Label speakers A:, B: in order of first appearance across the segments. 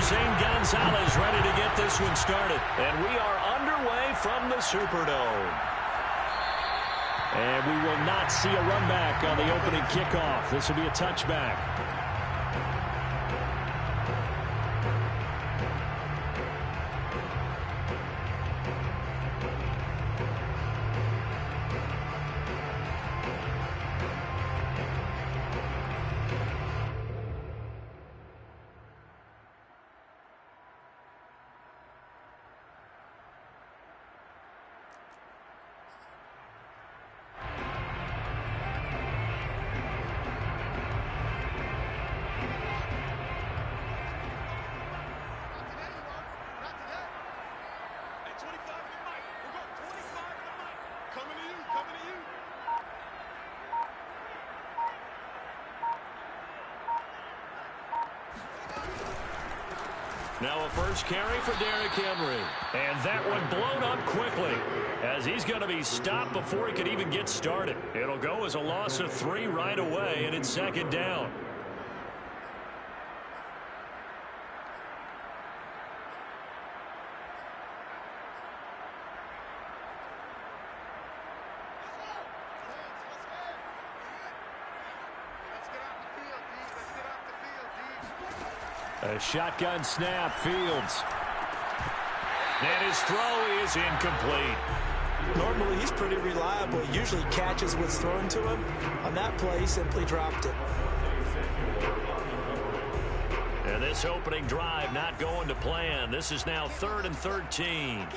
A: Zane Gonzalez ready to get this one started. And we are underway from the Superdome. And we will not see a run back on the opening kickoff. This will be a touchback. Now a first carry for Derrick Henry. And that one blown up quickly as he's going to be stopped before he could even get started. It'll go as a loss of 3 right away, and it's second down. A shotgun snap, Fields. And his throw is incomplete.
B: Normally, he's pretty reliable. He usually catches what's thrown to him. On that play, he simply dropped it.
A: And this opening drive not going to plan. This is now 3rd and 13.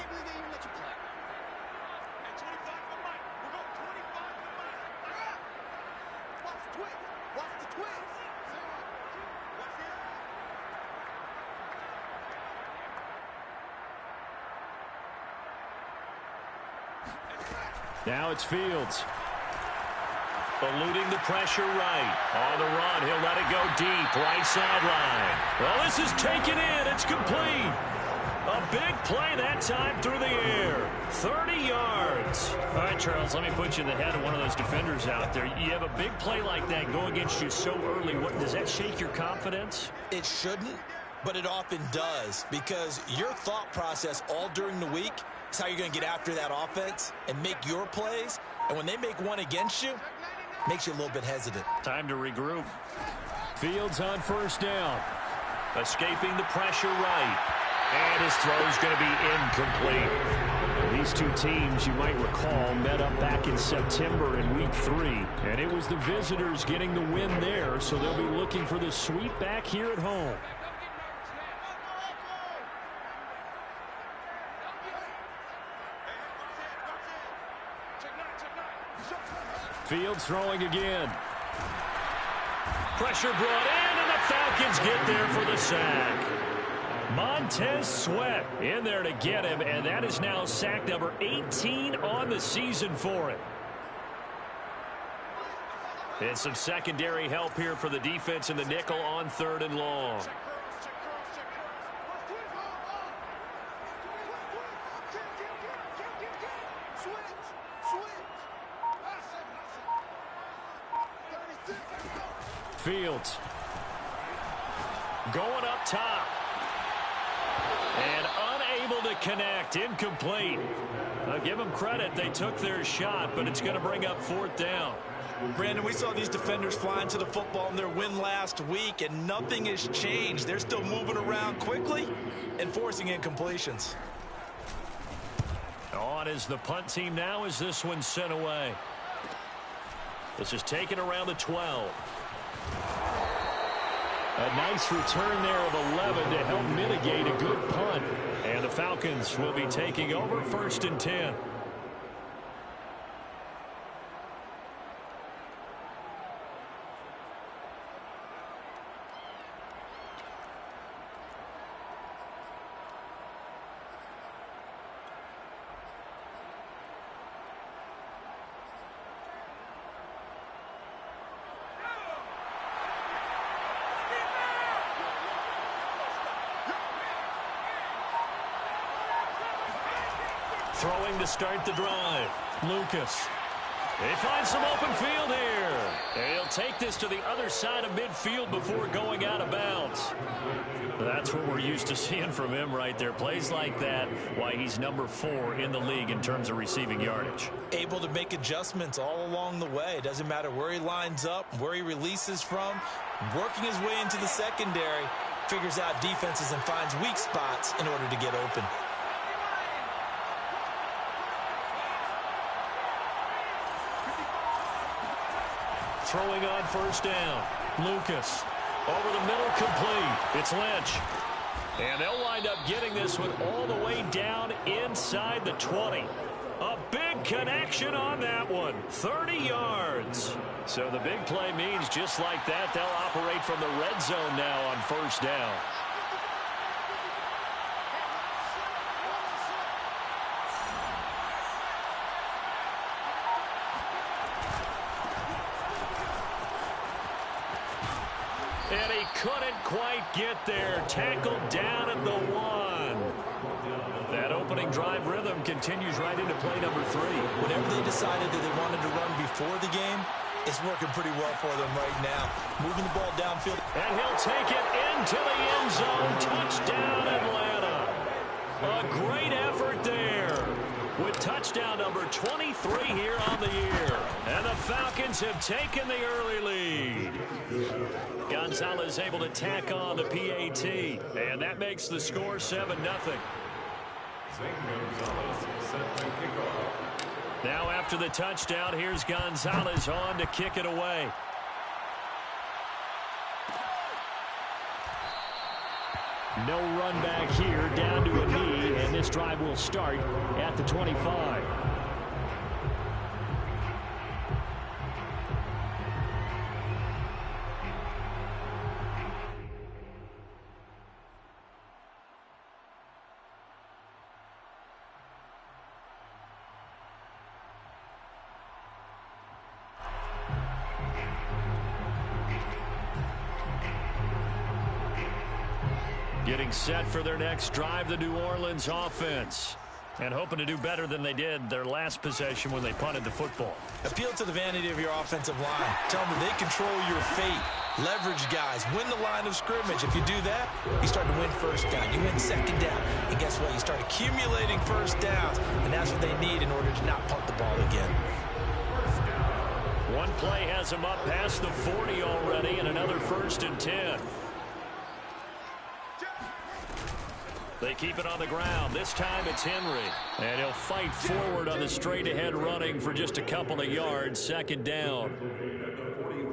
A: Now it's Fields. Eluding the pressure right. On the run, he'll let it go deep. Right sideline. Well, this is taken in. It's complete. A big play that time through the air. 30 yards. All right, Charles, let me put you in the head of one of those defenders out there. You have a big play like that go against you so early. Does that shake your confidence?
B: It shouldn't, but it often does, because your thought process all during the week is how you're going to get after that offense and make your plays. And when they make one against you, it makes you a little bit hesitant.
A: Time to regroup. Fields on first down. Escaping the pressure right. And his throw is going to be incomplete. These two teams, you might recall, met up back in September in Week 3. And it was the visitors getting the win there, so they'll be looking for the sweep back here at home. Fields throwing again. Pressure brought in, and the Falcons get there for the sack. Montez Sweat in there to get him, and that is now sack number 18 on the season for him. And some secondary help here for the defense in the nickel on 3rd and long. Fields going up top and unable to connect. Incomplete. I'll give them credit. They took their shot, but it's going to bring up 4th down.
B: Brandon, we saw these defenders flying to the football in their win last week, and nothing has changed. They're still moving around quickly and forcing incompletions.
A: On is the punt team now as this one's sent away. This is taken around the 12. A nice return there of 11 to help mitigate a good punt. And the Falcons will be taking over 1st and 10. Throwing to start the drive. Lucas. They find some open field here. And he'll take this to the other side of midfield before going out of bounds. That's what we're used to seeing from him right there. Plays like that, why he's number 4 in the league in terms of receiving yardage.
B: Able to make adjustments all along the way. Doesn't matter where he lines up, where he releases from. Working his way into the secondary, figures out defenses and finds weak spots in order to get open.
A: Throwing on first down. Lucas. Over the middle, complete. It's Lynch. And they'll wind up getting this one all the way down inside the 20. A big connection on that one. 30 yards. So the big play means just like that, they'll operate from the red zone now on first down. And he couldn't quite get there. Tackled down at the 1. That opening drive rhythm continues right into play number 3.
B: Whenever they decided that they wanted to run before the game, it's working pretty well for them right now. Moving the ball downfield.
A: And he'll take it into the end zone. Touchdown, Atlanta. A great effort there. With touchdown number 23 here on the year. And the Falcons have taken the early lead. Gonzalez able to tack on the PAT. And that makes the score 7-0. Now after the touchdown, here's Gonzalez on to kick it away. No run back here, down to a knee, and this drive will start at the 25. Getting set for their next drive, the New Orleans offense. And hoping to do better than they did their last possession when they punted the football.
B: Appeal to the vanity of your offensive line. Tell them that they control your fate. Leverage guys. Win the line of scrimmage. If you do that, you start to win first down. You win second down. And guess what? You start accumulating first downs. And that's what they need in order to not punt the ball again.
A: One play has them up past the 40 already, and another 1st and 10. They keep it on the ground. This time it's Henry. And he'll fight forward on the straight-ahead running for just a couple of yards. 2nd down.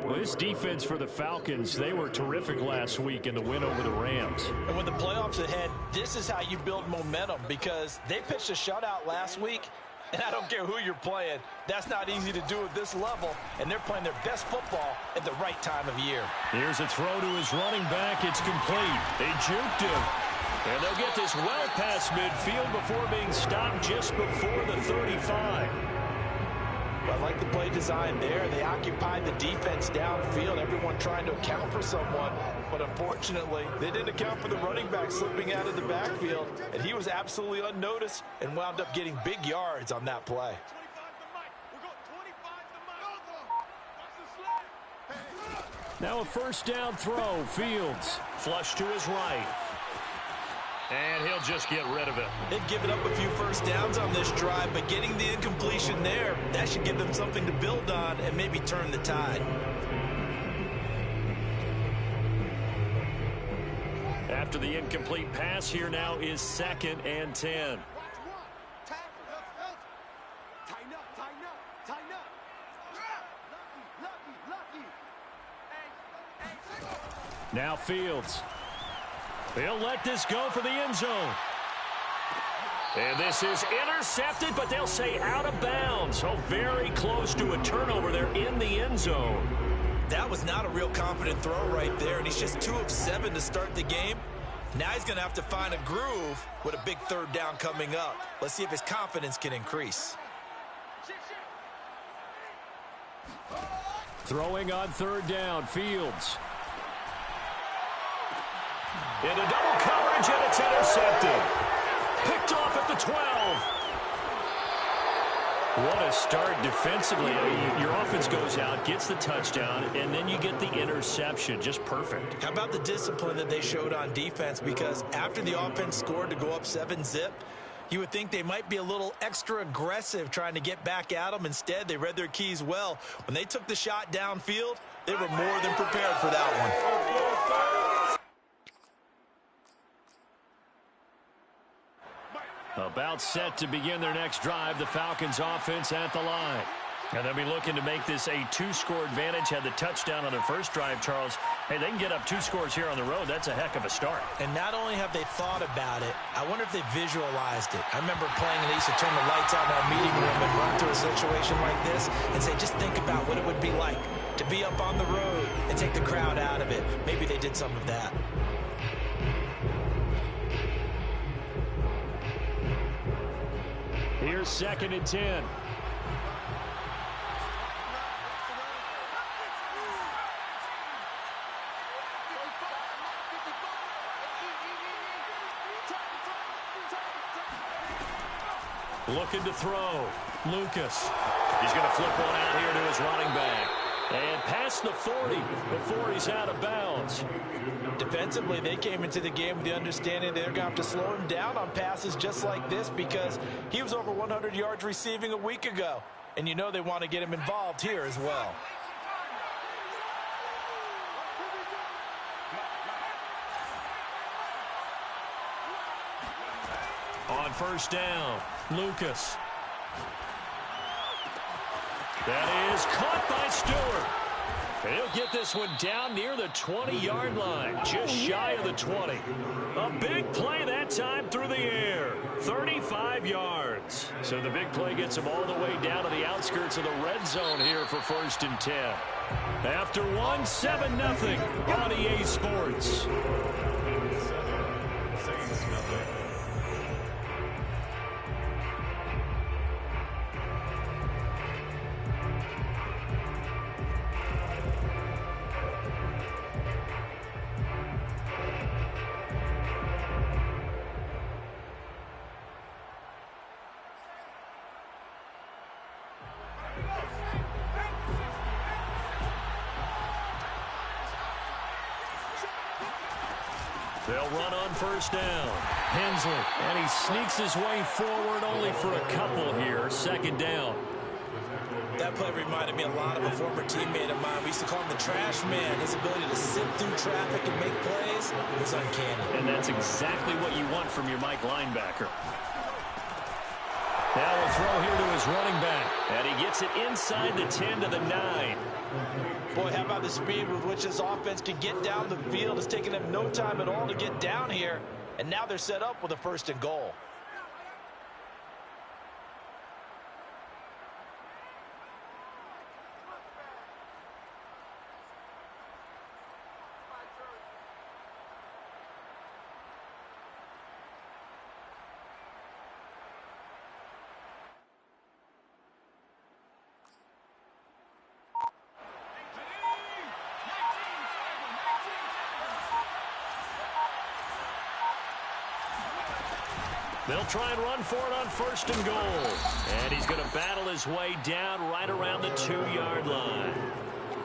A: Well, this defense for the Falcons, they were terrific last week in the win over the Rams.
B: And with the playoffs ahead, this is how you build momentum, because they pitched a shutout last week. And I don't care who you're playing. That's not easy to do at this level. And they're playing their best football at the right time of year.
A: Here's a throw to his running back. It's complete. They juked him. And they'll get this well past midfield before being stopped just before the 35.
B: I like the play design there. They occupied the defense downfield, everyone trying to account for someone. But unfortunately, they didn't account for the running back slipping out of the backfield. And he was absolutely unnoticed and wound up getting big yards on that play.
A: Now a first down throw. Fields. Flush to his right. And he'll just get rid of it.
B: They've given up a few first downs on this drive, but getting the incompletion there, that should give them something to build on and maybe turn the tide.
A: After the incomplete pass, here now is 2nd and 10. Now Fields. They'll let this go for the end zone. And this is intercepted, but they'll say out of bounds. So very close to a turnover there in the end zone.
B: That was not a real confident throw right there, and he's just 2 of 7 to start the game. Now he's going to have to find a groove with a big 3rd down coming up. Let's see if his confidence can increase.
A: Throwing on 3rd down, Fields. Into double coverage, and it's intercepted. Picked off at the 12. What a start defensively. I mean, your offense goes out, gets the touchdown, and then you get the interception. Just perfect.
B: How about the discipline that they showed on defense? Because after the offense scored to go up 7-zip, you would think they might be a little extra aggressive trying to get back at them. Instead, they read their keys well. When they took the shot downfield, they were more than prepared for that one.
A: About set to begin their next drive, the Falcons offense at the line. And they'll be looking to make this a two-score advantage. Had the touchdown on their first drive, Charles. Hey, they can get up 2 scores here on the road. That's a heck of a start.
B: And not only have they thought about it, I wonder if they visualized it. I remember playing and they used to turn the lights out in our meeting room and run through a situation like this and say, just think about what it would be like to be up on the road and take the crowd out of it. Maybe they did some of that.
A: Here's 2nd and 10. Looking to throw. Lucas. He's going to flip one out here to his running back. And past the 40 before he's out of bounds.
B: Defensively, they came into the game with the understanding they're going to have to slow him down on passes just like this because he was over 100 yards receiving a week ago. And you know they want to get him involved here as well.
A: On 1st down, Lucas. That is caught by Stewart. He'll get this one down near the 20-yard line, just shy of the 20. A big play that time through the air, 35 yards. So the big play gets him all the way down to the outskirts of the red zone here for 1st and 10. After 7-0 on EA Sports. They'll run on 1st down. Hensley, and he sneaks his way forward only for a couple here. 2nd down.
B: That play reminded me a lot of a former teammate of mine. We used to call him the trash man. His ability to sit through traffic and make plays was uncanny.
A: And that's exactly what you want from your Mike linebacker. Now we'll throw here to his running back. And he gets it inside the 10 to the 9.
B: Boy, how about the speed with which this offense can get down the field? It's taken them no time at all to get down here. And now they're set up with a 1st and goal.
A: They'll try and run for it on 1st and goal. And he's going to battle his way down right around the 2-yard line.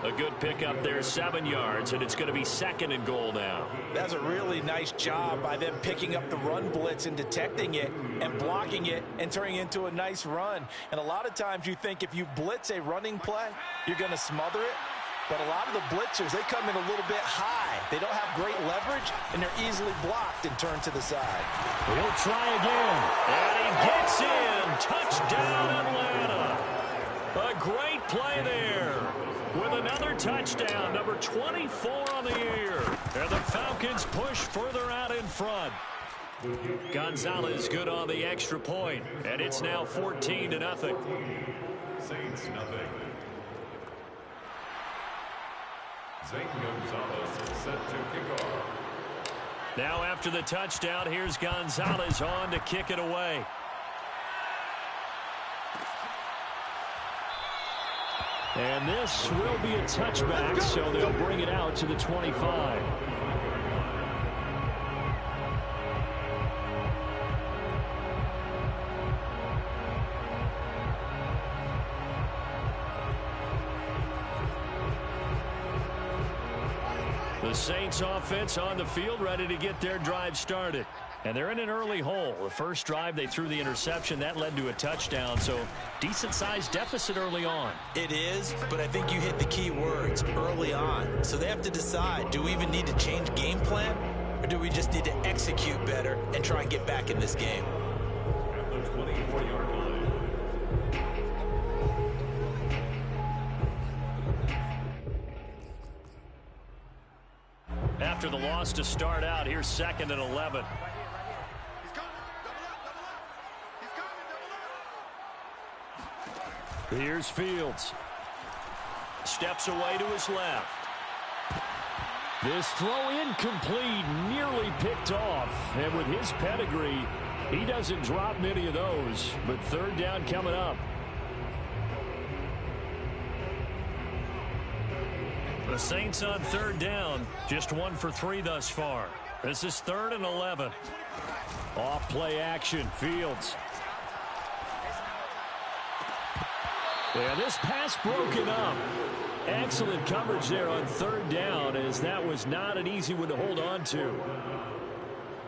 A: A good pickup there, 7 yards, and it's going to be 2nd and goal now.
B: That's a really nice job by them picking up the run blitz and detecting it and blocking it and turning it into a nice run. And a lot of times you think if you blitz a running play, you're going to smother it. But a lot of the blitzers, they come in a little bit high. They don't have great leverage, and they're easily blocked and turned to the side.
A: He'll try again. And he gets in. Touchdown, Atlanta. A great play there with another touchdown, number 24 on the year. And the Falcons push further out in front. Gonzalez good on the extra point, and it's now 14-0.
C: Saints nothing. Zane Gonzalez set to kick off.
A: Now after the touchdown, here's Gonzalez on to kick it away. And this will be a touchback, so they'll bring it out to the 25. The Saints offense on the field, ready to get their drive started. And they're in an early hole. The first drive, they threw the interception. That led to a touchdown, so decent-sized deficit early on.
B: It is, but I think you hit the key words, early on. So they have to decide, do we even need to change game plan, or do we just need to execute better and try and get back in this game?
C: At the 24-yard line.
A: After the loss to start out, here's 2nd and 11. Here's Fields. Steps away to his left. This throw incomplete, nearly picked off. And with his pedigree, he doesn't drop many of those. But 3rd down coming up. The Saints on 3rd down, just 1 for 3 thus far. This is 3rd and 11. Off play action, Fields. Yeah, this pass broken up. Excellent coverage there on 3rd down, as that was not an easy one to hold on to.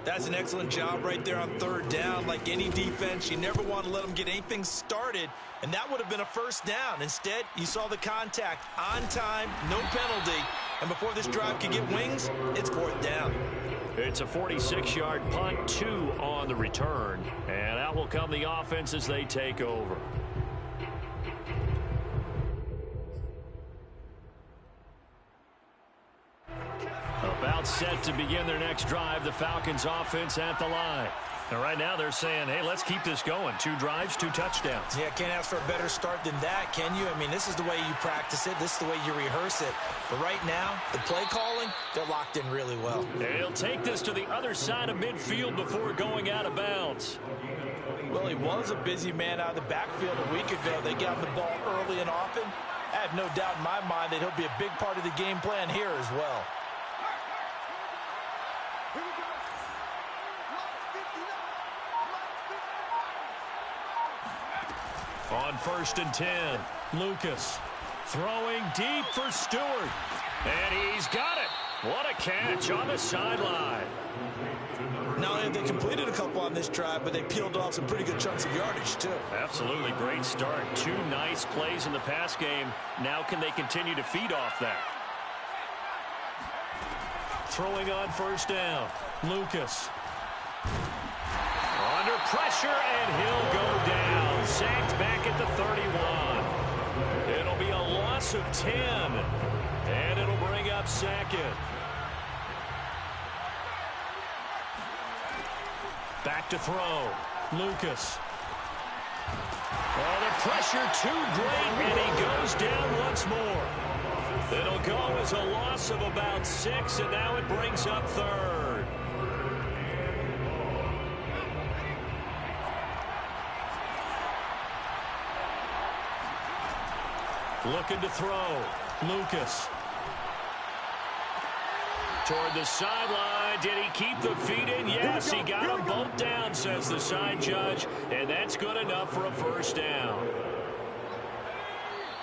B: That's an excellent job right there on 3rd down. Like any defense, you never want to let them get anything started, and that would have been a 1st down. Instead, you saw the contact on time, no penalty, and before this drive could get wings, it's 4th down.
A: It's a 46-yard punt, 2 on the return, and out will come the offense as they take over. About set to begin their next drive, the Falcons offense at the line. And right now they're saying, hey, let's keep this going. 2 drives, 2 touchdowns.
B: Yeah, can't ask for a better start than that, can you? I mean, this is the way you practice it. This is the way you rehearse it. But right now, the play calling, they're locked in really well.
A: He'll take this to the other side of midfield before going out of bounds.
B: Well, he was a busy man out of the backfield a week ago. They got him the ball early and often. I have no doubt in my mind that he'll be a big part of the game plan here as well.
A: On 1st and 10, Lucas throwing deep for Stewart. And he's got it. What a catch on the sideline.
B: Not only have they completed a couple on this drive, but they peeled off some pretty good chunks of yardage, too.
A: Absolutely great start. 2 nice plays in the pass game. Now can they continue to feed off that? Throwing on 1st down, Lucas. Under pressure, and he'll go down. Sacked back at the 31. It'll be a loss of 10, and it'll bring up 2nd. Back to throw. Lucas. Oh, the pressure too great, and he goes down once more. It'll go as a loss of about 6, and now it brings up 3rd. Looking to throw. Lucas. Toward the sideline. Did he keep the feet in? Yes, he got him bumped down, says the side judge. And that's good enough for a 1st down.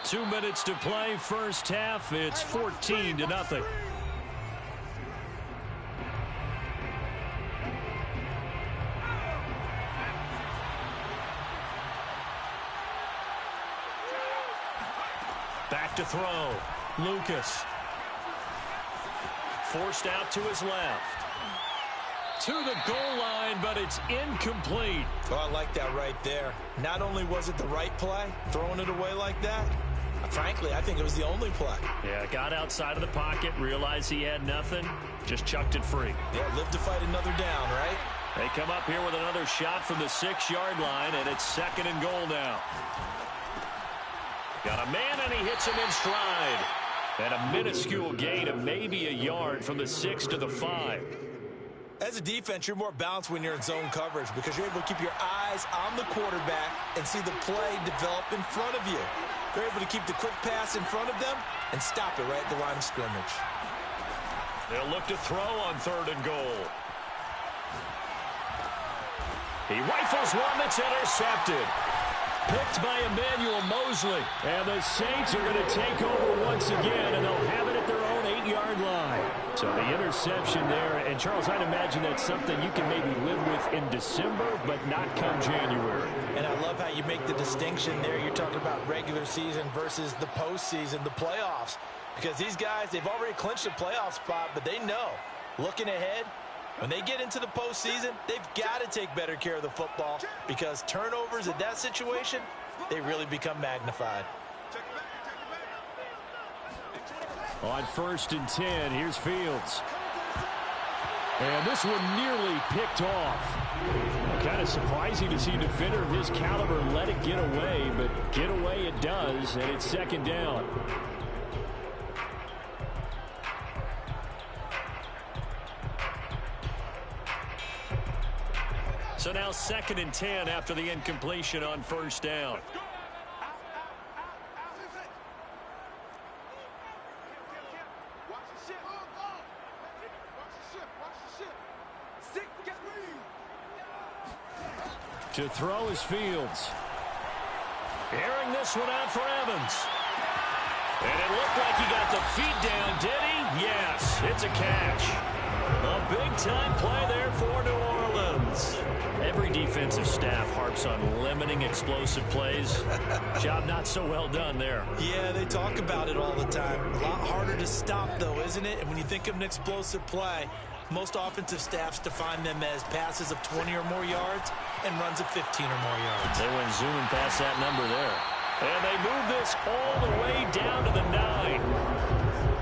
A: 2 minutes to play, first half. It's 14-0. Back to throw. Lucas. Forced out to his left. To the goal line, but it's incomplete.
B: Oh, I like that right there. Not only was it the right play, throwing it away like that, frankly, I think it was the only play.
A: Yeah, got outside of the pocket, realized he had nothing, just chucked it free.
B: Yeah, live to fight another down, right?
A: They come up here with another shot from the 6-yard line, and it's 2nd and goal now. Got a man, and he hits him in stride. And a minuscule gain of maybe a yard from the 6 to the 5.
B: As a defense, you're more balanced when you're in zone coverage because you're able to keep your eyes on the quarterback and see the play develop in front of you. They're able to keep the quick pass in front of them and stop it right at the line of scrimmage.
A: They'll look to throw on 3rd and goal. He rifles one that's intercepted. Picked by Emmanuel Mosley. And the Saints are going to take over once again, and they'll have it at their own 8-yard line. So the interception there, and Charles, I'd imagine that's something you can maybe live with in December, but not come January.
B: And I love how you make the distinction there. You're talking about regular season versus the postseason, the playoffs. Because these guys, they've already clinched a playoff spot, but they know, looking ahead, when they get into the postseason, they've got to take better care of the football because turnovers in that situation, they really become magnified.
A: On 1st and 10, here's Fields. And this one nearly picked off. Kind of surprising to see a defender of his caliber let it get away, but get away it does, and it's 2nd down. So now 2nd and 10 after the incompletion on 1st down. To throw is Fields. Airing this one out for Evans. And it looked like he got the feet down, did he? Yes, it's a catch. A big-time play there for New Orleans. Every defensive staff harps on limiting explosive plays. Job not so well done there.
B: Yeah, they talk about it all the time. A lot harder to stop, though, isn't it? And when you think of an explosive play, most offensive staffs define them as passes of 20 or more yards and runs of 15 or more yards.
A: They went zooming past that number there. And they move this all the way down to the 9.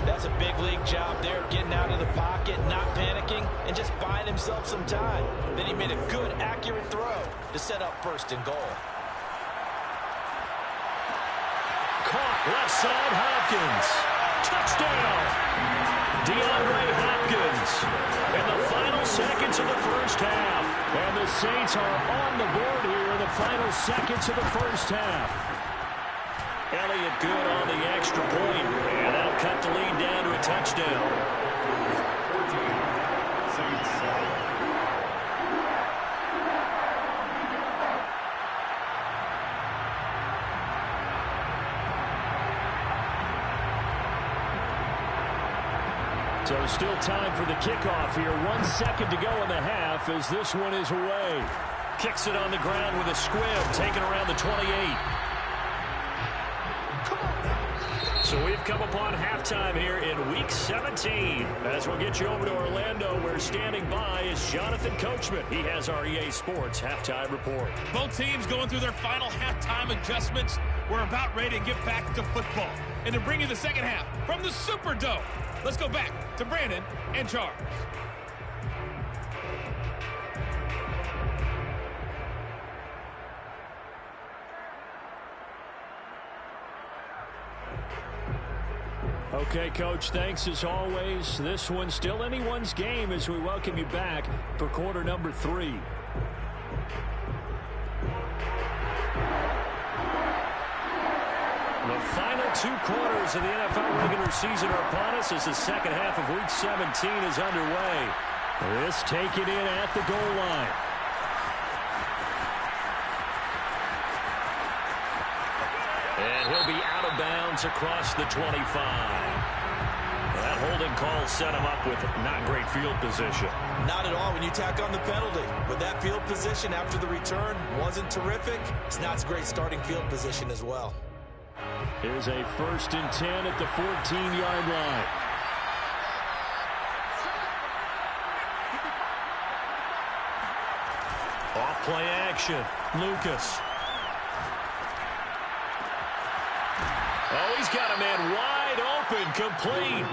B: That's a big league job there, getting out of the pocket, not panicking, and just buying himself some time. Then he made a good, accurate throw to set up 1st and goal.
A: Caught left side, Hopkins. Touchdown! DeAndre Hopkins. In the final seconds of the 1st half. And the Saints are on the board here in the final seconds of the 1st half. Elliott good on the extra point. And that'll cut the lead down to a touchdown. So still time for the kickoff here. 1 second to go in the half as this one is away. Kicks it on the ground with a squib, taken around the 28. So we've come upon halftime here in Week 17. As we'll get you over to Orlando, where standing by is Jonathan Coachman. He has our EA Sports halftime report.
D: Both teams going through their final halftime adjustments. We're about ready to get back to football. And to bring you the second half from the Superdome, let's go back to Brandon and Charles.
A: Okay, Coach, thanks as always. This one's still anyone's game as we welcome you back for quarter number 3. The final 2 quarters of the NFL regular season are upon us as the second half of Week 17 is underway. This taken in at the goal line. And he'll be out of bounds across the 25. That holding call set him up with not great field position.
B: Not at all when you tack on the penalty. With that field position after the return wasn't terrific, it's not a great starting field position as well.
A: Here's a 1st and 10 at the 14-yard line. Off play action. Lucas. Oh, he's got a man wide open, complete.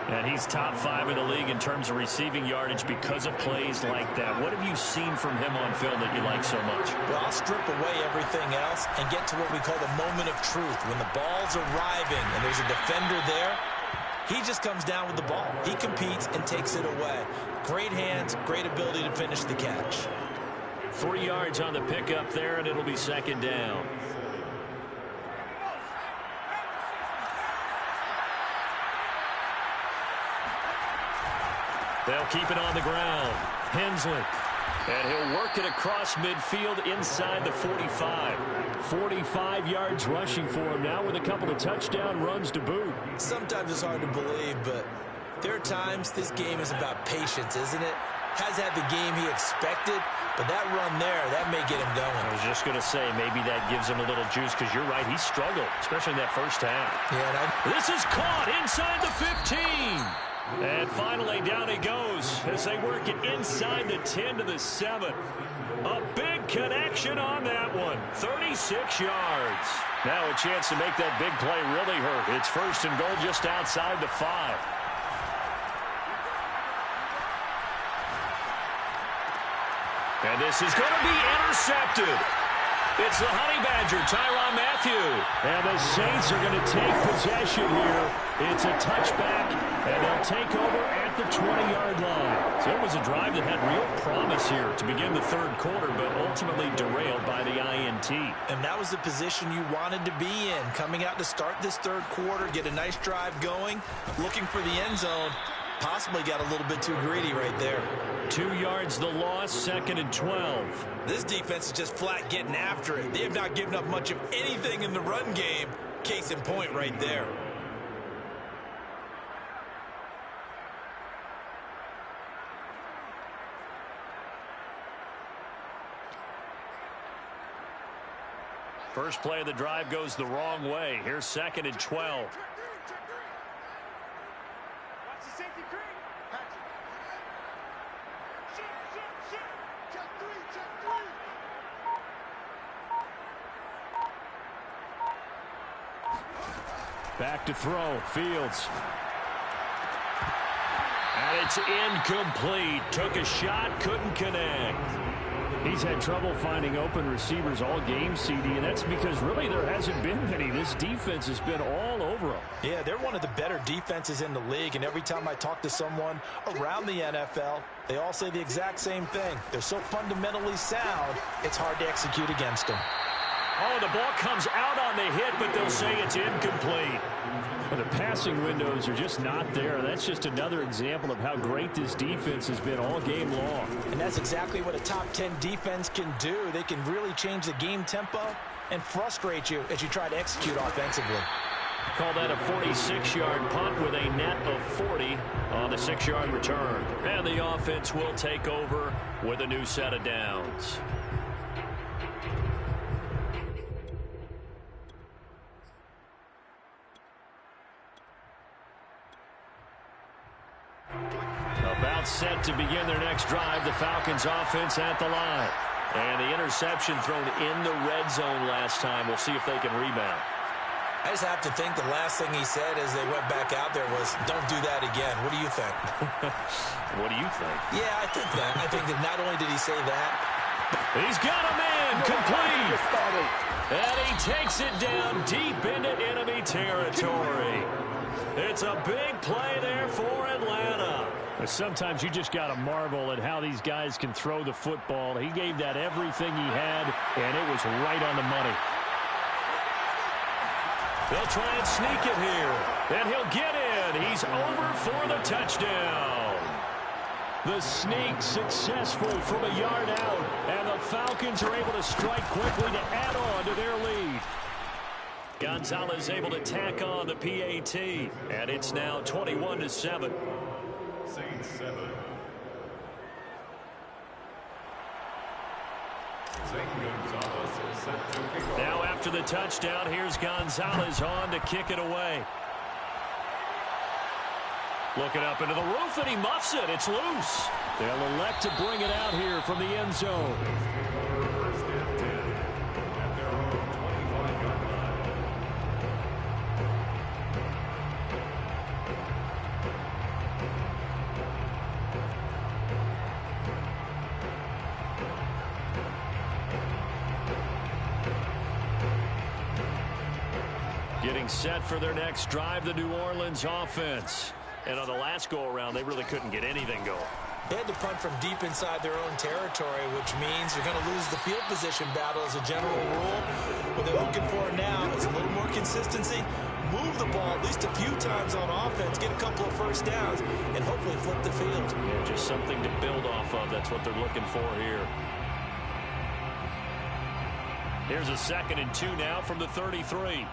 A: And he's top 5 in the league in terms of receiving yardage because of plays like that. What have you seen from him on film that you like so much?
B: Well, I'll strip away everything else and get to what we call the moment of truth. When the ball's arriving and there's a defender there, he just comes down with the ball. He competes and takes it away. Great hands, great ability to finish the catch.
A: 3 yards on the pickup there, and it'll be 2nd down. They'll keep it on the ground. Hensley. And he'll work it across midfield inside the 45. 45 yards rushing for him now with a couple of touchdown runs to boot.
B: Sometimes it's hard to believe, but There are times this game is about patience, isn't it? Has had the game he expected, but that run there, that may get him going.
A: I was just going to say, maybe that gives him a little juice, because you're right, he struggled, especially in that first half.
B: Yeah,
A: this is caught inside the 15. And finally, down he goes as they work it inside the 10 to the 7. A big connection on that one. 36 yards. Now a chance to make that big play really hurt. It's first and goal just outside the 5. And this is going to be intercepted. It's the Honey Badger, Tyrann Mathieu. And the Saints are going to take possession here. It's a touchback, and they'll take over at the 20-yard line. So it was a drive that had real promise here to begin the third quarter, but ultimately derailed by the INT.
B: And that was the position you wanted to be in, coming out to start this third quarter, get a nice drive going, looking for the end zone. Possibly got a little bit too greedy right there.
A: 2 yards the loss, 2nd and 12.
B: This defense is just flat getting after it. They have not given up much of anything in the run game. Case in point right there.
A: First play of the drive goes the wrong way. Here's 2nd and 12. Back to throw. Fields. And it's incomplete. Took a shot, couldn't connect. He's had trouble finding open receivers all game, CD, and that's because really there hasn't been many. This defense has been all over them.
B: Yeah, they're one of the better defenses in the league, and every time I talk to someone around the NFL, they all say the exact same thing. They're so fundamentally sound, it's hard to execute against them.
A: Oh, the ball comes out on the hit, but they'll say it's incomplete. The passing windows are just not there. That's just another example of how great this defense has been all game long.
B: And that's exactly what a top 10 defense can do. They can really change the game tempo and frustrate you as you try to execute offensively.
A: Call that a 46-yard punt with a net of 40 on the 6-yard return. And the offense will take over with a new set of downs. About set to begin their next drive. The Falcons offense at the line. And the interception thrown in the red zone last time. We'll see if they can rebound.
B: I just have to think the last thing he said as they went back out there was, don't do that again. What do you think?
A: What do you think?
B: Yeah, I think that. I think that not only did he say that.
A: He's got a man complete. And he takes it down deep into enemy territory. It's a big play there for Atlanta. Sometimes you just got to marvel at how these guys can throw the football. He gave that everything he had, and it was right on the money. They'll try and sneak it here, and he'll get in. He's over for the touchdown. The sneak successful from a yard out, and the Falcons are able to strike quickly to add on to their lead. Gonzalez able to tack on the PAT, and it's now 21-7.
C: Saints 7. Gonzalez is set to kick off.
A: Now after the touchdown, here's Gonzalez on to kick it away. Looking up into the roof, and he muffs it. It's loose. They'll elect to bring it out here from the end zone.
C: First and 10 at their own 25-yard line.
A: Getting set for their next drive, the New Orleans offense. And on the last go-around, they really couldn't get anything going.
B: They had to punt from deep inside their own territory, which means you're going to lose the field position battle as a general rule. What they're looking for now is a little more consistency, move the ball at least a few times on offense, get a couple of first downs, and hopefully flip the field.
A: Yeah, just something to build off of. That's what they're looking for here. Here's a 2nd and 2 now from the 33.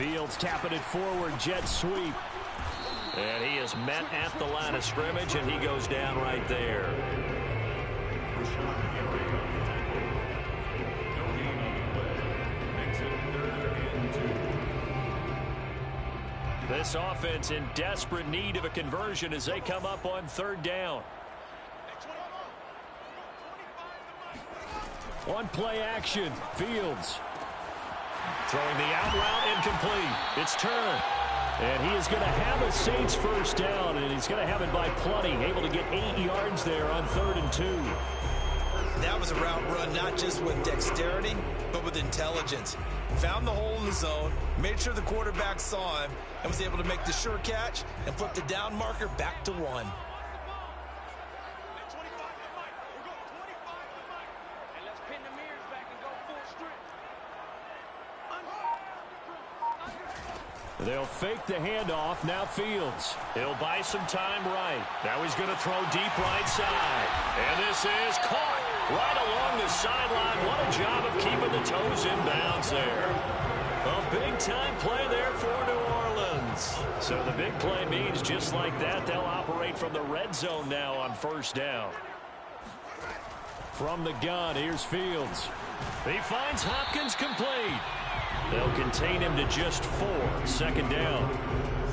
A: Fields tapping it forward, jet sweep. And he is met at the line of scrimmage, and he goes down right there. This offense in desperate need of a conversion as they come up on third down. On play action, Fields. Throwing the out route incomplete. It's Turner. And he is going to have a Saints first down, and he's going to have it by plenty. Able to get 8 yards there on 3rd and 2.
B: That was a route run not just with dexterity, but with intelligence. Found the hole in the zone, made sure the quarterback saw him, and was able to make the sure catch and flip the down marker back to 1.
A: They'll fake the handoff. Now Fields. He'll buy some time right. Now he's going to throw deep right side. And this is caught right along the sideline. What a job of keeping the toes in bounds there. A big-time play there for New Orleans. So the big play means just like that, they'll operate from the red zone now on first down. From the gun, here's Fields. He finds Hopkins complete. They'll contain him to just 4. 2nd down.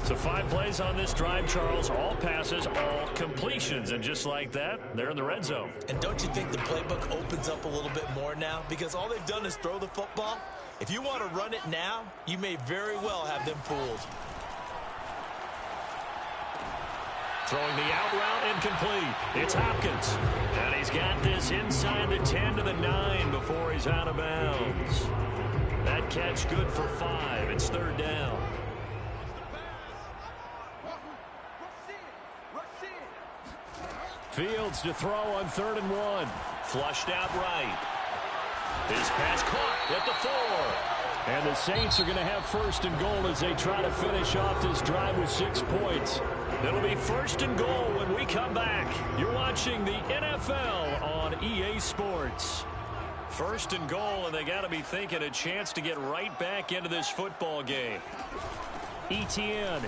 A: So 5 plays on this drive, Charles. All passes, all completions. And just like that, they're in the red zone.
B: And don't you think the playbook opens up a little bit more now? Because all they've done is throw the football. If you want to run it now, you may very well have them fooled.
A: Throwing the out route incomplete. It's Hopkins. And he's got this inside the 10 to the 9 before he's out of bounds. That catch good for 5. It's 3rd down. Fields to throw on 3rd and 1. Flushed out right. His pass caught at the 4. And the Saints are going to have 1st and goal as they try to finish off this drive with 6 points. It'll be 1st and goal when we come back. You're watching the NFL on EA Sports. 1st and goal, and they got to be thinking a chance to get right back into this football game. Etienne.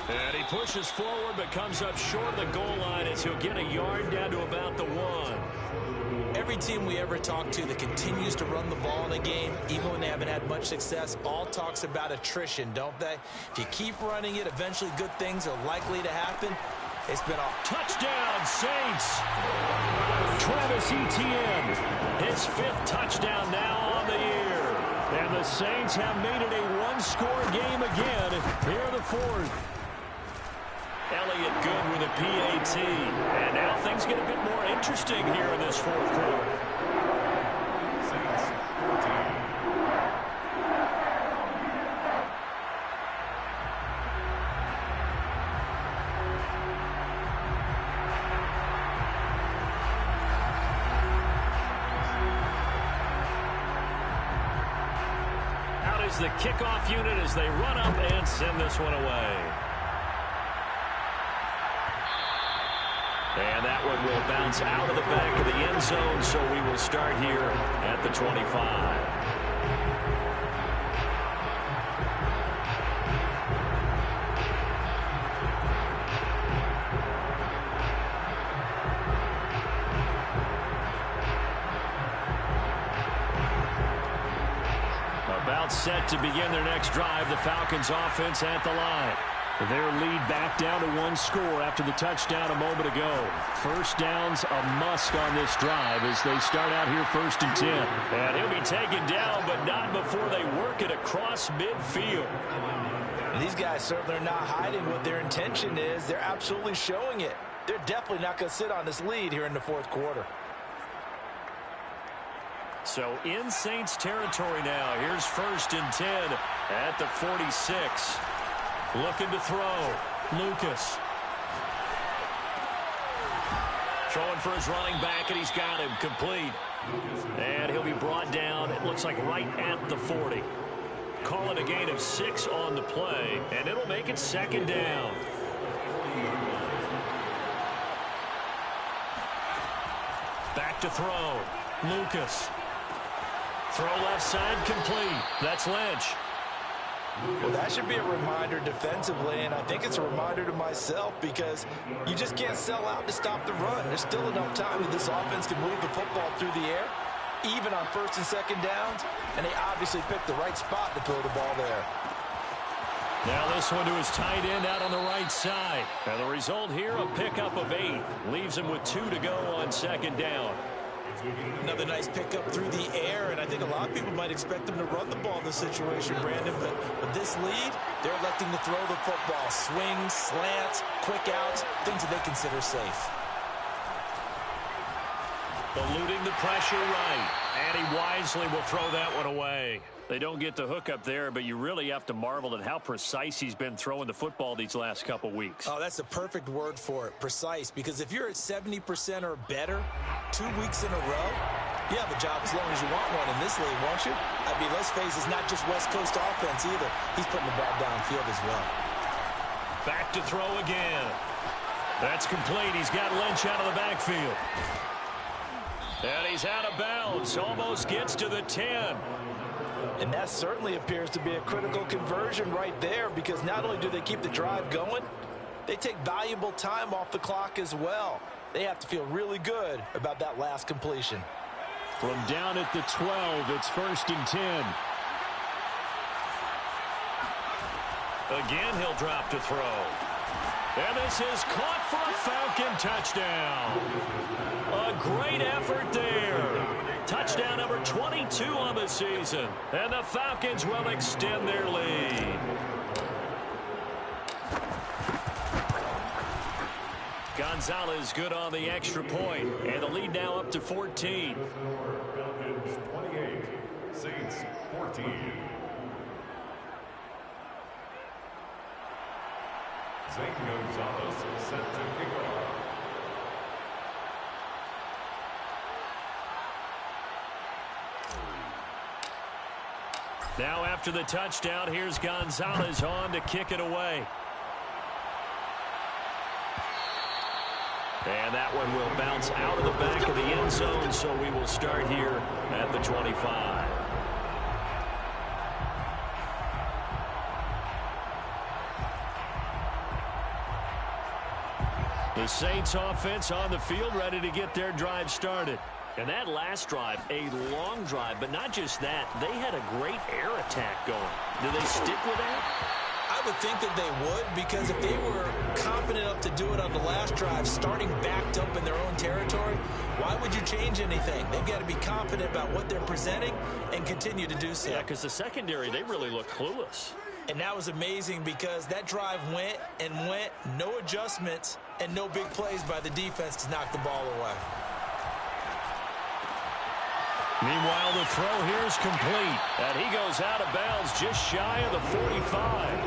A: And he pushes forward but comes up short of the goal line as he'll get a yard down to about the 1.
B: Every team we ever talk to that continues to run the ball in a game, even when they haven't had much success, all talks about attrition, don't they? If you keep running it, eventually good things are likely to happen. It's been a
A: touchdown, Saints. Travis Etienne, his 5th touchdown now on the year. And the Saints have made it a 1-score game again. Here are the 4th. Elliott good with a PAT. And now things get a bit more interesting here in this 4th quarter.
C: Saints 14.
A: Out is the kickoff unit as they run up and send this one away. And that one will bounce out of the back of the end zone, so we will start here at the 25. About set to begin their next drive, the Falcons offense at the line. Their lead back down to 1 score after the touchdown a moment ago. 1st down's a must on this drive as they start out here 1st and 10. And he'll be taken down, but not before they work it across midfield.
B: These guys certainly are not hiding what their intention is. They're absolutely showing it. They're definitely not going to sit on this lead here in the 4th quarter.
A: So in Saints territory now. Here's 1st and 10 at the 46. Looking to throw. Lucas. Throwing for his running back, and he's got him complete. And he'll be brought down, it looks like right at the 40. Call it a gain of 6 on the play, and it'll make it 2nd down. Back to throw. Lucas. Throw left side complete. That's Lynch.
B: Well, that should be a reminder defensively, and I think it's a reminder to myself because you just can't sell out to stop the run. There's still enough time that this offense can move the football through the air, even on first and second downs, and they obviously picked the right spot to throw the ball there.
A: Now this one to his tight end out on the right side. And the result here, a pickup of 8. Leaves him with 2 to go on second down.
B: Another nice pickup through the air, and I think a lot of people might expect them to run the ball in this situation, Brandon, but with this lead, they're electing to throw the football. Swings, slants, quick outs, things that they consider safe.
A: Eluding the pressure right, and he wisely will throw that one away. They don't get the hook up there, but you really have to marvel at how precise he's been throwing the football these last couple weeks.
B: Oh, that's the perfect word for it, precise, because if you're at 70% or better 2 weeks in a row, you have a job as long as you want one in this league, won't you? I mean, let's face it, it's not just West Coast offense either. He's putting the ball downfield as well.
A: Back to throw again. That's complete. He's got Lynch out of the backfield. And he's out of bounds. Almost gets to the 10.
B: And that certainly appears to be a critical conversion right there, because not only do they keep the drive going, they take valuable time off the clock as well. They have to feel really good about that last completion.
A: From down at the 12, it's 1st and 10. Again, he'll drop to throw. And this is caught for a Falcon touchdown. A great effort there. Touchdown number 22 on the season. And the Falcons will extend their lead. Gonzalez good on the extra point. And the lead now up to 14.
C: Falcons 28, Saints 14. Zane Gonzalez set to kick off.
A: Now after the touchdown, here's Gonzalez on to kick it away. And that one will bounce out of the back of the end zone, so we will start here at the 25. The Saints offense on the field, ready to get their drive started. And that last drive, a long drive, but not just that. They had a great air attack going. Do they stick with that?
B: I would think that they would, because if they were confident enough to do it on the last drive, starting backed up in their own territory, why would you change anything? They've got to be confident about what they're presenting and continue to do so.
A: Yeah, because the secondary, they really look clueless.
B: And that was amazing, because that drive went and went, no adjustments, and no big plays by the defense to knock the ball away.
A: Meanwhile, the throw here is complete. And he goes out of bounds just shy of the 45.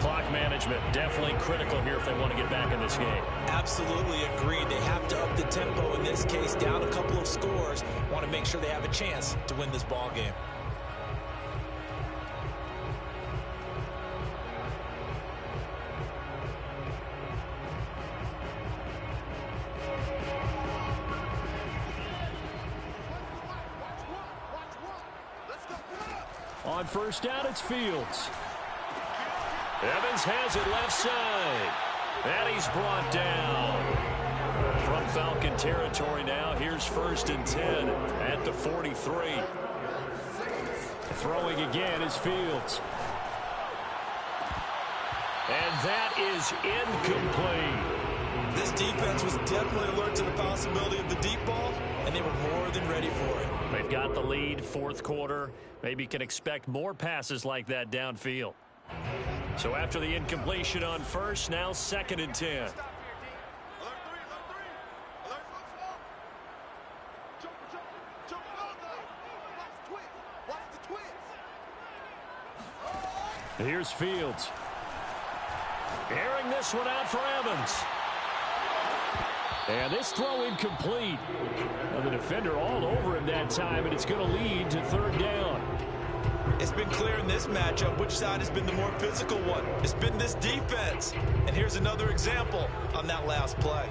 A: Clock management definitely critical here if they want to get back in this game.
B: Absolutely agreed. They have to up the tempo in this case, down a couple of scores. Want to make sure they have a chance to win this ball game.
A: On first down, it's Fields. Evans has it left side. And he's brought down. From Falcon territory now, here's 1st and 10 at the 43. Throwing again is Fields. And that is incomplete.
B: This defense was definitely alert to the possibility of the deep ball, and they were more than ready for it.
A: They've got the lead, 4th quarter. Maybe can expect more passes like that downfield. So after the incompletion on first, now 2nd and 10. Here's Fields. Airing this one out for Evans. And this throw incomplete. Well, the defender all over him that time, and it's going to lead to 3rd down.
B: It's been clear in this matchup which side has been the more physical one. It's been this defense. And here's another example on that last play.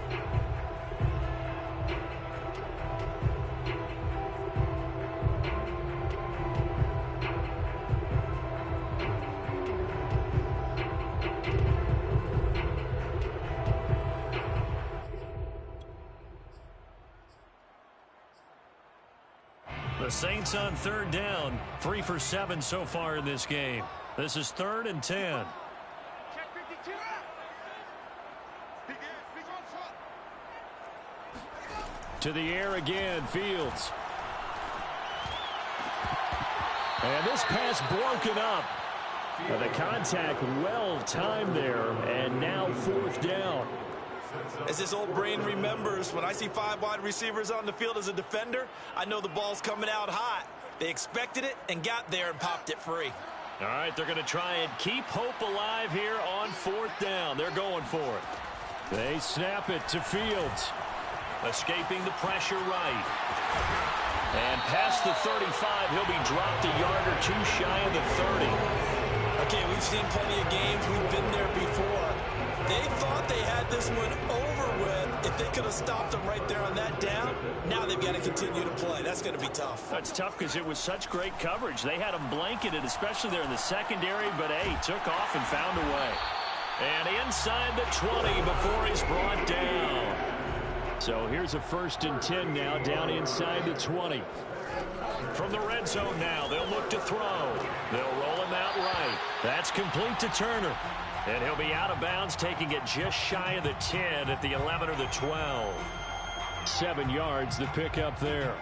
A: The Saints on third down, 3 for 7 so far in this game. This is 3rd and 10. To the air again, Fields. And this pass broken up. The contact well timed there, and now 4th down.
B: As his old brain remembers, when I see 5 wide receivers on the field as a defender, I know the ball's coming out hot. They expected it and got there and popped it free.
A: All right, they're going to try and keep hope alive here on 4th down. They're going for it. They snap it to Fields. Escaping the pressure right. And past the 35, he'll be dropped a yard or 2 shy of the 30.
B: Okay, we've seen plenty of games. We've been there before. They thought they had this one over with if they could have stopped them right there on that down. Now they've got to continue to play. That's going to be tough.
A: That's tough because it was such great coverage. They had them blanketed, especially there in the secondary, but, hey, took off and found a way. And inside the 20 before he's brought down. So here's a 1st and 10 now, down inside the 20. From the red zone now, they'll look to throw. They'll roll him out right. That's complete to Turner. And he'll be out of bounds, taking it just shy of the 10 at the 11 or the 12. 7 yards, the pickup there.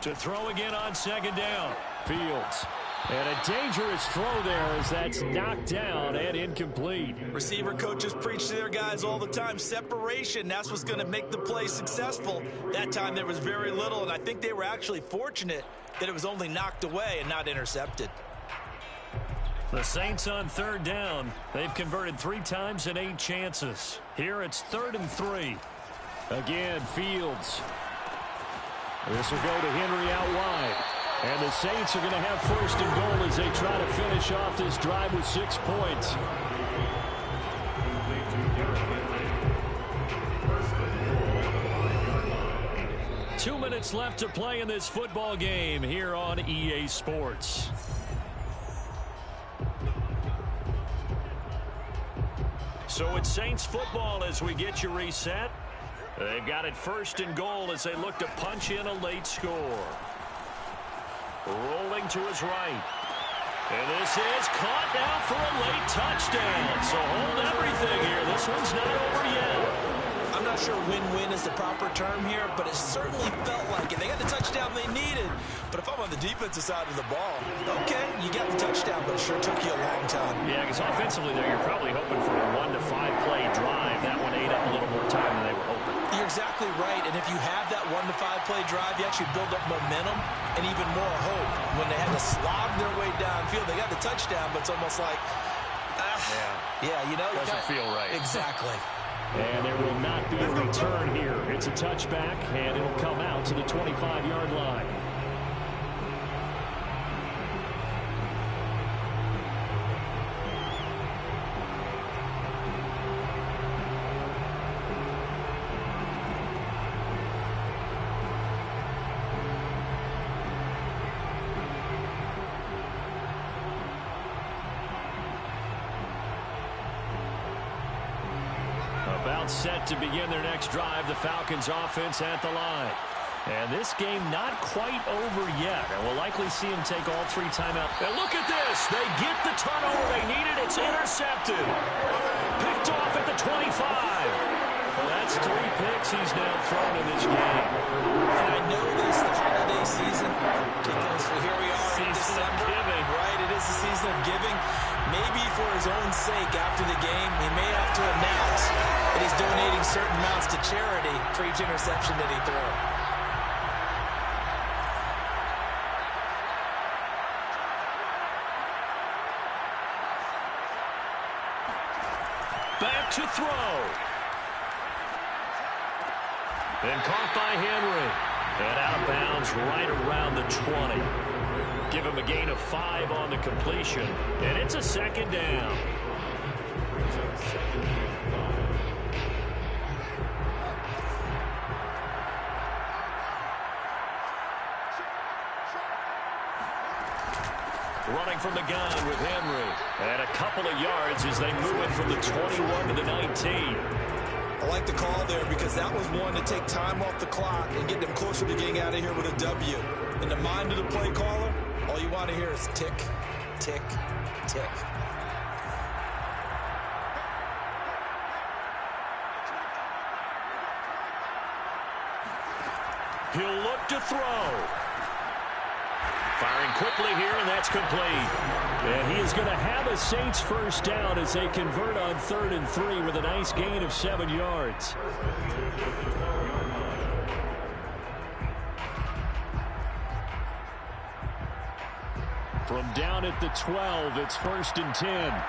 A: To throw again on 2nd down. Fields. And a dangerous throw there as that's knocked down and incomplete.
B: Receiver coaches preach to their guys all the time. Separation, that's what's going to make the play successful. That time there was very little, and I think they were actually fortunate that it was only knocked away and not intercepted.
A: The Saints on 3rd down. They've converted 3 times and 8 chances. Here it's 3rd and 3. Again, Fields. This will go to Henry out wide. And the Saints are going to have 1st and goal as they try to finish off this drive with 6 points. Two minutes left to play in this football game here on EA Sports. So it's Saints football as we get you reset. They've got it 1st and goal as they look to punch in a late score. Rolling to his right. And this is caught now for a late touchdown. So hold everything here. This one's not over yet.
B: I'm not sure win-win is the proper term here, but it certainly felt like it. They got the touchdown they needed. But if I'm on the defensive side of the ball, okay, you got the touchdown, but it sure took you a long time.
A: Yeah, because offensively there, you're probably hoping for a 1 to 5 play drive. That one ate up a little more time than they were hoping.
B: You're exactly right, and if you have that 1 to 5 play drive, you actually build up momentum and even more hope. When they had to slog their way downfield, they got the touchdown, but it's almost like, you know.
A: Doesn't feel right.
B: Exactly.
A: And there will not be a return here. It's a touchback, and it'll come out to the 25-yard line. About set to begin their next drive, the Falcons offense at the line. And this game not quite over yet. And we'll likely see him take all 3 timeouts. And look at this. They get the turnover they needed. It's intercepted. Picked off at the 25. Well, that's 3 picks he's now thrown in this game.
B: And I know this, the holiday season, because here we are in December.
A: Giving.
B: Right, it is the season of giving. Maybe for his own sake after the game, he may have to announce that he's donating certain amounts to charity for each interception that he threw.
A: Back to throw. Then caught by Henry. And out of bounds right around the 20. Give him a gain of 5 on the completion. And it's a 2nd down. running from the gun with Henry. And a couple of yards as they move it from the 21 to the 19.
B: I like the call there because that was one to take time off the clock and get them closer to getting out of here with a W. In the mind of the play caller, all you want to hear is tick, tick, tick.
A: He'll look to throw. Firing quickly here, and that's complete. And he is going to have a Saints first down as they convert on 3rd and 3 with a nice gain of 7 yards. From down at the 12, it's 1st and 10.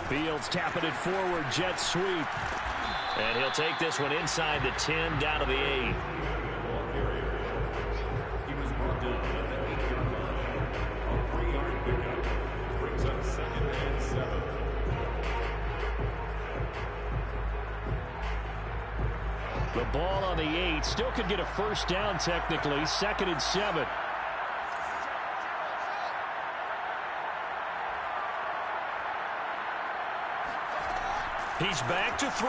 A: Fields tapping it forward, jet sweep. And he'll take this one inside the 10, down to the 8.
C: He was brought down at the 8-yard line. A 3-yard pickup brings up 2nd and 7.
A: The ball on the 8, still could get a first down technically, 2nd and 7. He's back to throw.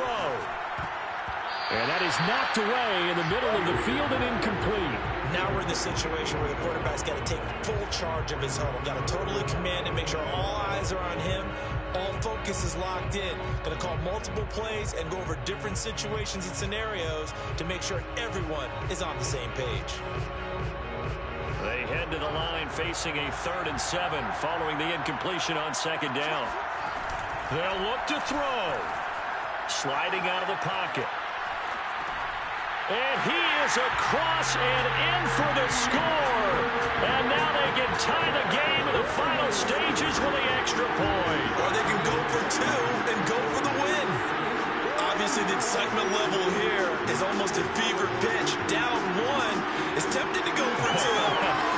A: And that is knocked away in the middle of the field and incomplete.
B: Now we're in the situation where the quarterback's got to take full charge of his huddle. Got to totally command and make sure all eyes are on him. All focus is locked in. Going to call multiple plays and go over different situations and scenarios to make sure everyone is on the same page.
A: They head to the line facing a 3rd and 7 following the incompletion on 2nd down. They'll look to throw. Sliding out of the pocket. And he is across and in for the score. And now they can tie the game in the final stages with the extra point.
B: Or they can go for 2 and go for the win. Obviously, the excitement level here is almost a fever pitch. Down 1 is tempted to go for 2.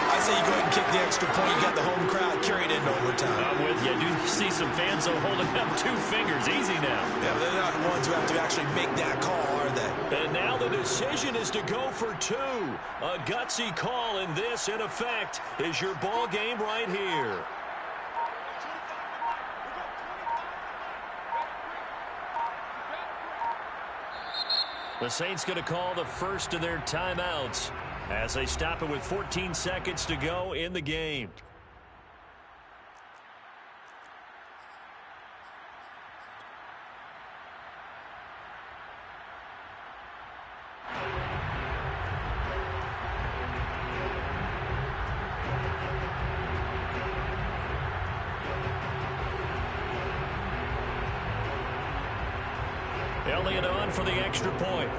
B: I say you go ahead and kick the extra point. You got the home crowd carried into overtime.
A: I'm with you. I do see some fans though holding up 2 fingers. Easy now.
B: Yeah, but they're not the ones who have to actually make that call, are they?
A: And now the decision is to go for 2. A gutsy call, and this, in effect, is your ball game right here. The Saints going to call the first of their timeouts as they stop it with 14 seconds to go in the game. Elliott on for the extra point.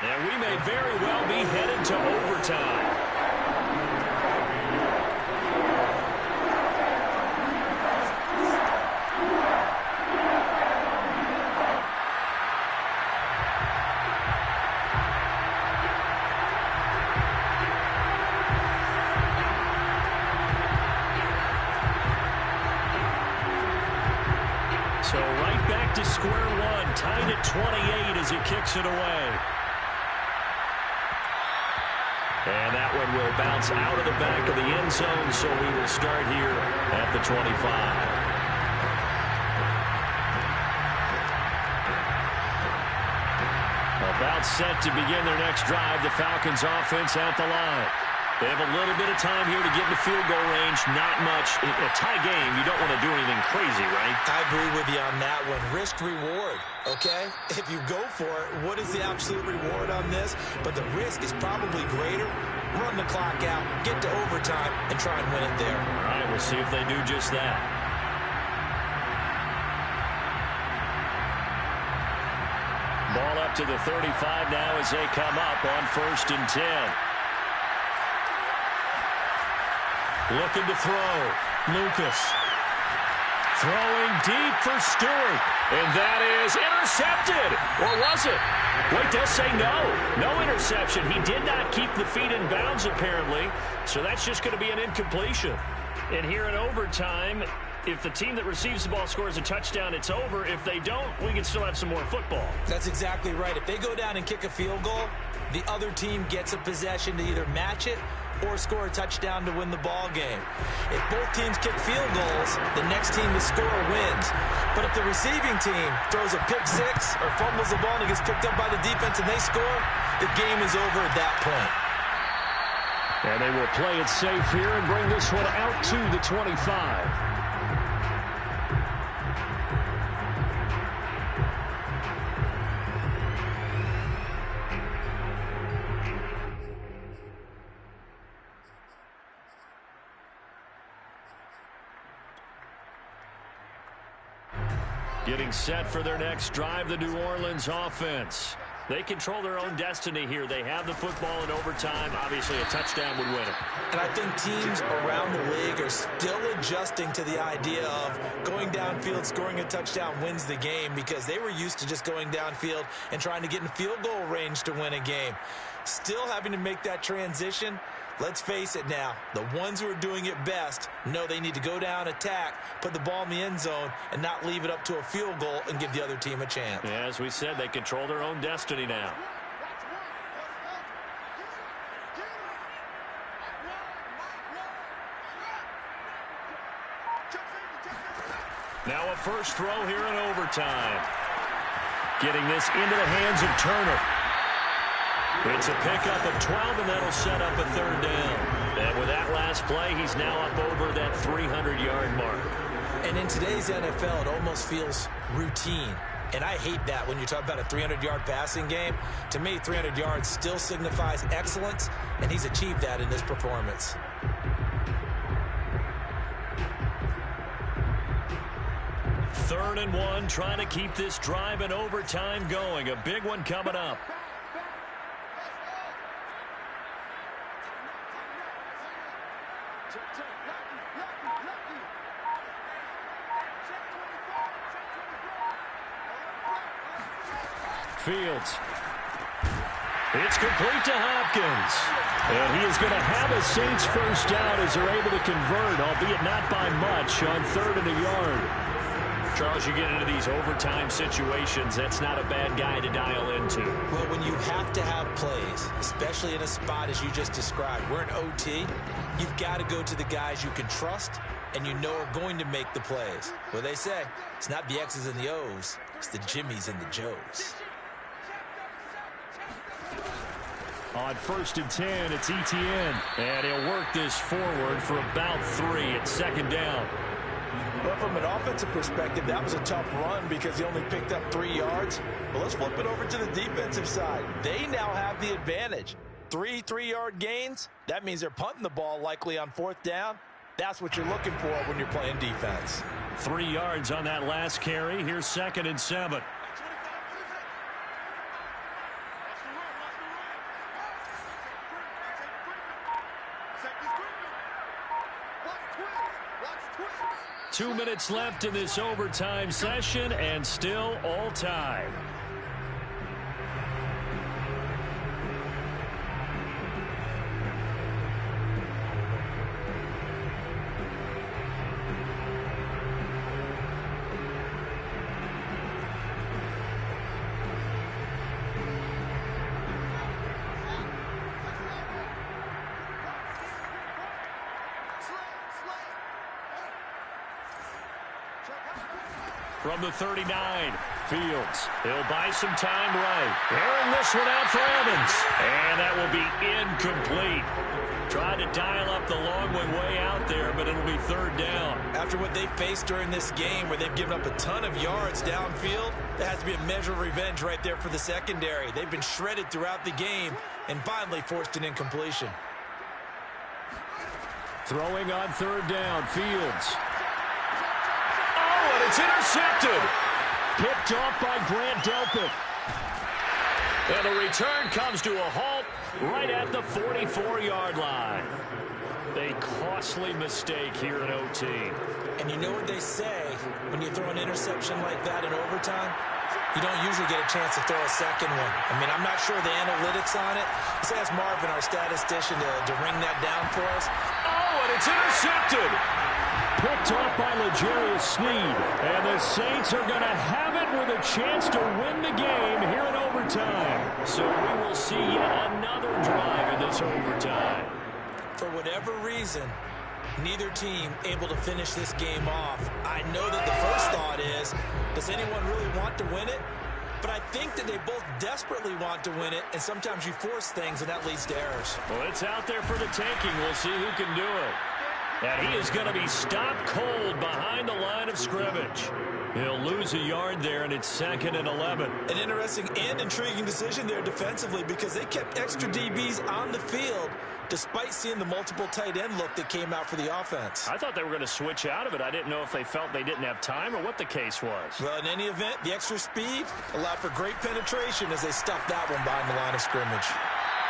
A: And we may very well be headed to overtime. So right back to square one, tied at 28 as he kicks it away. And that one will bounce out of the back of the end zone, so we will start here at the 25. About set to begin their next drive, the Falcons offense at the line. They have a little bit of time here to get in the field goal range. Not much. A tie game, you don't want to do anything crazy, right?
B: I agree with you on that one. Risk-reward, okay? If you go for it, what is the absolute reward on this? But the risk is probably greater. Run the clock out, get to overtime, and try and win it there.
A: All right, we'll see if they do just that. Ball up to the 35 now as they come up on 1st and 10. Looking to throw. Lucas. Throwing deep for Stewart. And that is intercepted. Or was it? Wait, they'll say no. No interception. He did not keep the feet in bounds, apparently. So that's just going to be an incompletion. And here in overtime, if the team that receives the ball scores a touchdown, it's over. If they don't, we can still have some more football.
B: That's exactly right. If they go down and kick a field goal, the other team gets a possession to either match it or score a touchdown to win the ball game. If both teams kick field goals, the next team to score wins. But if the receiving team throws a pick six or fumbles the ball and it gets picked up by the defense and they score, the game is over at that point.
A: And they will play it safe here and bring this one out to the 25. Getting set for their next drive, the New Orleans offense. They control their own destiny here. They have the football in overtime. Obviously, a touchdown would win it.
B: And I think teams around the league are still adjusting to the idea of going downfield, scoring a touchdown wins the game, because they were used to just going downfield and trying to get in field goal range to win a game. Still having to make that transition. Let's face it now, the ones who are doing it best know they need to go down, attack, put the ball in the end zone, and not leave it up to a field goal and give the other team a chance.
A: Yeah, as we said, they control their own destiny now. Now a first throw here in overtime. Getting this into the hands of Turner. It's a pickup of 12, and that'll set up a third down. And with that last play, he's now up over that 300-yard mark.
B: And in today's NFL, it almost feels routine. And I hate that when you talk about a 300-yard passing game. To me, 300 yards still signifies excellence, and he's achieved that in this performance.
A: Third and one, trying to keep this drive in overtime going. A big one coming up. Fields. It's complete to Hopkins. And he is going to have a Saints first down as they're able to convert, albeit not by much, on 3rd and a yard. Charles, you get into these overtime situations, that's not a bad guy to dial into.
B: Well, when you have to have plays, especially in a spot as you just described, we're in OT, you've got to go to the guys you can trust and you know are going to make the plays. Well, they say it's not the X's and the O's, it's the Jimmys and the Joes.
A: On 1st and 10, it's Etienne. And he'll work this forward for about 3 at 2nd down.
B: But from an offensive perspective, that was a tough run because he only picked up 3 yards. But let's flip it over to the defensive side. They now have the advantage. 3 3-yard gains, that means they're punting the ball likely on 4th down. That's what you're looking for when you're playing defense.
A: 3 yards on that last carry. Here's 2nd and 7. Two minutes left in this overtime session, and still all tied. From the 39, Fields. He'll buy some time right. Airing this one out for Evans. And that will be incomplete. Tried to dial up the long way out there, but it'll be 3rd down.
B: After what they faced during this game where they've given up a ton of yards downfield, that has to be a measure of revenge right there for the secondary. They've been shredded throughout the game and finally forced an incompletion.
A: Throwing on 3rd down, Fields. And it's intercepted. Picked off by Grant Delpit. And the return comes to a halt right at the 44-yard line. A costly mistake here in OT.
B: And And you know what they say, when you throw an interception like that in overtime, you don't usually get a chance to throw a second one. I mean, I'm not sure the analytics on it. Let's ask Marvin, our statistician, to ring that down for us.
A: Oh, and it's intercepted. Picked off by L'Jarius Sneed. And the Saints are going to have it with a chance to win the game here in overtime. So we will see yet another drive in this overtime.
B: For whatever reason, neither team able to finish this game off. I know that the first thought is, does anyone really want to win it? But I think that they both desperately want to win it, and sometimes you force things, and that leads to errors.
A: Well, it's out there for the taking. We'll see who can do it. And he is going to be stopped cold behind the line of scrimmage. He'll lose a yard there, and it's 2nd and 11.
B: An interesting and intriguing decision there defensively, because they kept extra DBs on the field despite seeing the multiple tight end look that came out for the offense.
A: I thought they were going to switch out of it. I didn't know if they felt they didn't have time or what the case was.
B: Well, in any event, the extra speed allowed for great penetration as they stuffed that one behind the line of scrimmage.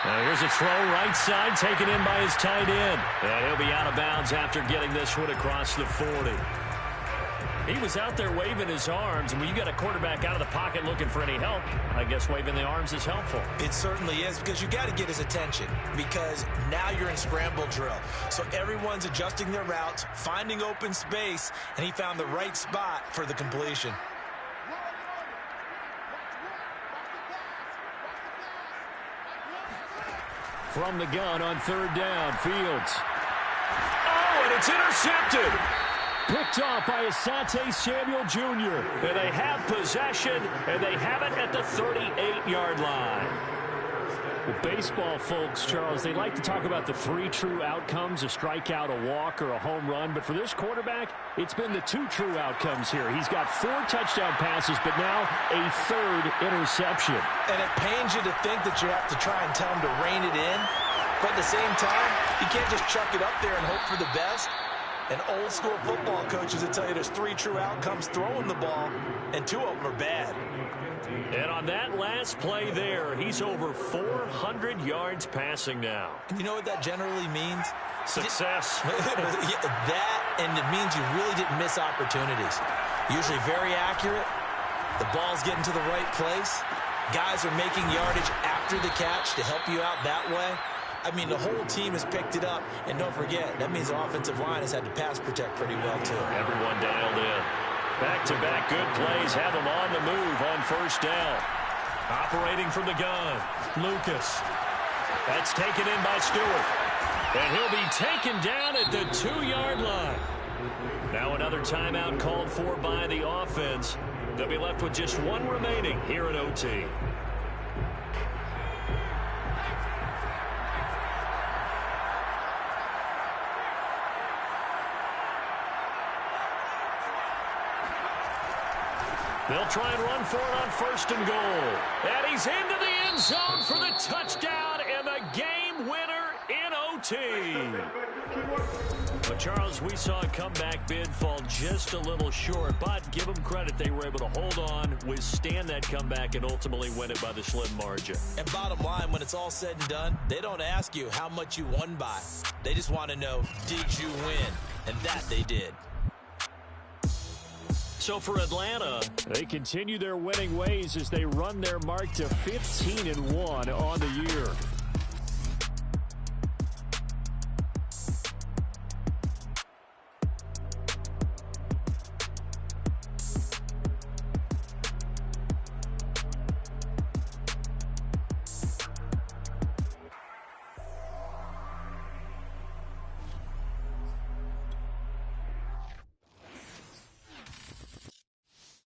A: Now here's a throw right side taken in by his tight end. And he'll be out of bounds after getting this one across the 40. He was out there waving his arms, and when you got a quarterback out of the pocket looking for any help, I guess waving the arms is helpful.
B: It certainly is, because you got to get his attention, because now you're in scramble drill. So everyone's adjusting their routes, finding open space, and he found the right spot for the completion.
A: From the gun on 3rd down, Fields. Oh, and it's intercepted. Picked off by Asante Samuel Jr. And they have possession, and they have it at the 38-yard line. Well, baseball folks, Charles, they like to talk about the 3 true outcomes, a strikeout, a walk, or a home run. But for this quarterback, it's been the 2 true outcomes here. He's got 4 touchdown passes, but now a 3rd interception.
B: And it pains you to think that you have to try and tell him to rein it in. But at the same time, you can't just chuck it up there and hope for the best. And old-school football coaches will tell you there's 3 true outcomes throwing the ball, and 2 of them are bad.
A: And on that last play there, he's over 400 yards passing now.
B: And you know what that generally means?
A: Success.
B: That, and it means you really didn't miss opportunities. Usually very accurate. The ball's getting to the right place. Guys are making yardage after the catch to help you out that way. I mean, the whole team has picked it up. And don't forget, that means the offensive line has had to pass protect pretty well, too.
A: Everyone dialed in. Back-to-back good plays have them on the move on 1st down. Operating from the gun, Lucas. That's taken in by Stewart. And he'll be taken down at the 2-yard line. Now another timeout called for by the offense. They'll be left with just 1 remaining here at OT. They'll try and run for it on 1st and goal. And he's into the end zone for the touchdown and the game winner in OT. But, Charles, we saw a comeback bid fall just a little short, but give them credit. They were able to hold on, withstand that comeback, and ultimately win it by the slim margin.
B: And bottom line, when it's all said and done, they don't ask you how much you won by. They just want to know, did you win? And that they did.
A: So for Atlanta, they continue their winning ways as they run their mark to 15-1 on the